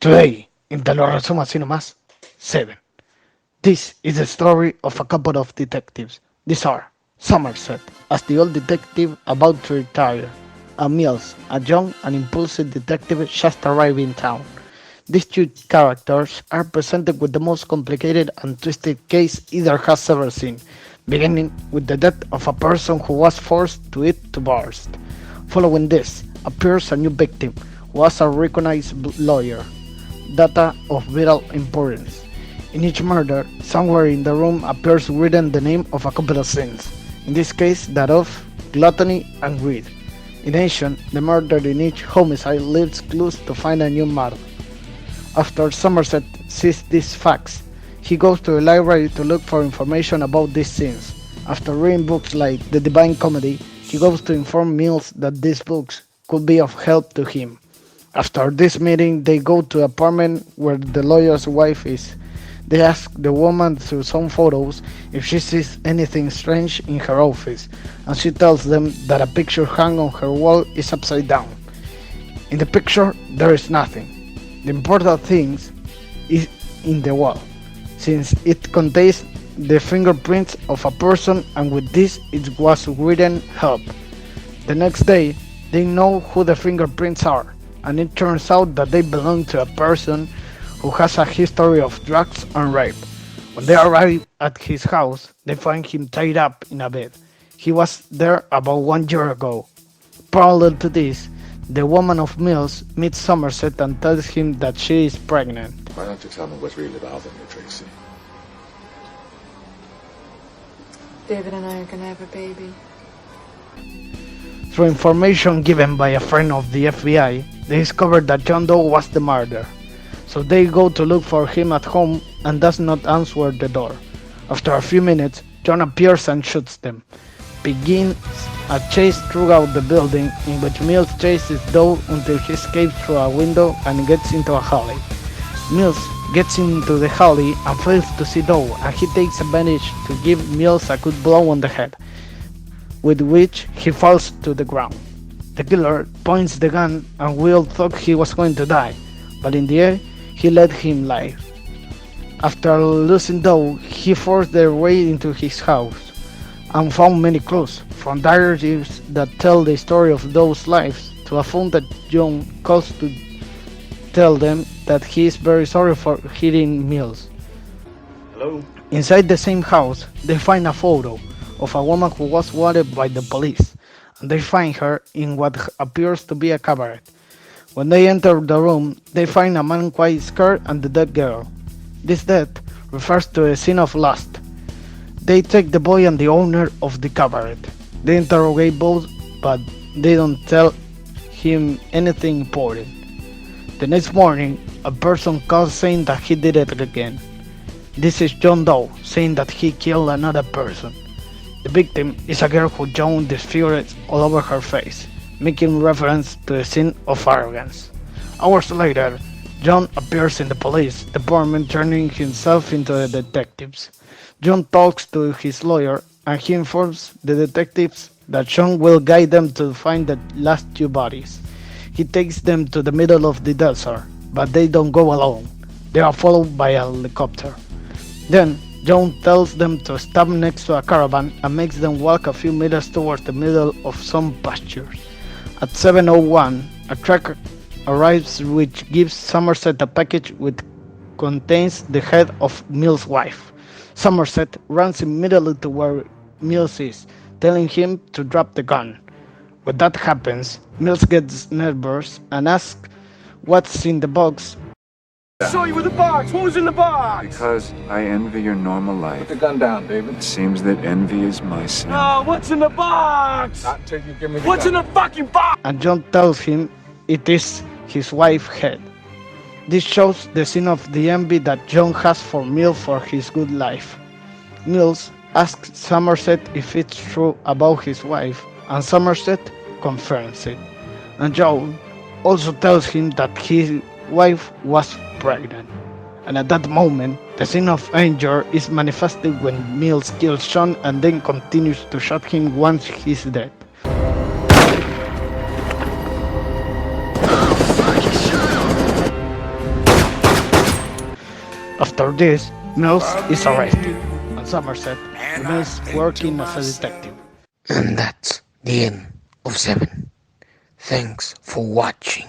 Today, in Te lo resumo así nomás, 7. This is the story of a couple of detectives. These are Somerset, as the old detective about to retire, and Mills, a young and impulsive detective just arrived in town. These two characters are presented with the most complicated and twisted case either has ever seen, beginning with the death of a person who was forced to eat to burst. Following this appears a new victim, who was a recognized lawyer, data of vital importance. In each murder, somewhere in the room appears written the name of a couple of sins, in this case that of gluttony and greed. In addition, the murder in each homicide leaves clues to find a new murder. After Somerset sees these facts, he goes to the library to look for information about these sins. After reading books like The Divine Comedy, he goes to inform Mills that these books could be of help to him. After this meeting, they go to the apartment where the lawyer's wife is. They ask the woman through some photos if she sees anything strange in her office, and she tells them that a picture hung on her wall is upside down. In the picture, there is nothing. The important thing is in the wall, since it contains the fingerprints of a person, and with this it was written help. The next day, they know who the fingerprints are, and it turns out that they belong to a person who has a history of drugs and rape. When they arrive at his house, they find him tied up in a bed. He was there about 1 year ago. Parallel to this, the woman of Mills meets Somerset and tells him that she is pregnant. Why don't you tell me what's really bothering you, Tracy? David and I are gonna have a baby. Through information given by a friend of the FBI, they discover that John Doe was the murderer. So they go to look for him at home and does not answer the door. After a few minutes, John appears and shoots them. Begins a chase throughout the building in which Mills chases Doe until he escapes through a window and gets into a alley. Mills gets into the alley and fails to see Doe, and he takes advantage to give Mills a good blow on the head, with which he falls to the ground. The killer points the gun and Will thought he was going to die, but in the end he let him live. After losing Doe, he forced their way into his house and found many clues, from diaries that tell the story of Doe's lives to a phone that John calls to tell them that he is very sorry for hitting Mills. Hello? Inside the same house, they find a photo of a woman who was wanted by the police, and they find her in what appears to be a cabaret. When they enter the room, they find a man quite scared and the dead girl. This death refers to a scene of lust. They take the boy and the owner of the cabaret. They interrogate both, but they don't tell him anything important. The next morning, a person calls saying that he did it again. This is John Doe saying that he killed another person. The victim is a girl who John disfigured all over her face, making reference to the sin of arrogance. Hours later, John appears in the police department, turning himself into the detectives. John talks to his lawyer and he informs the detectives that John will guide them to find the last two bodies. He takes them to the middle of the desert, but they don't go alone. They are followed by a helicopter. Then, John tells them to stop next to a caravan and makes them walk a few meters towards the middle of some pastures. At 7:01, a truck arrives which gives Somerset a package which contains the head of Mills' wife. Somerset runs immediately to where Mills is, telling him to drop the gun. When that happens, Mills gets nervous and asks what's in the box. I saw you with the box. What was in the box? Because I envy your normal life. Put the gun down, David. It seems that envy is my sin. No, what's in the box? Not until you give me the What's gun. In the fucking box? And John tells him it is his wife's head. This shows the sin of the envy that John has for Mills for his good life. Mills asks Somerset if it's true about his wife, and Somerset confirms it. And John also tells him that his wife was pregnant. And at that moment, the sin of anger is manifested when Mills kills John and then continues to shoot him once he's dead. After this, Mills is arrested, and Somerset remains working as a detective. And that's the end of 7. Thanks for watching.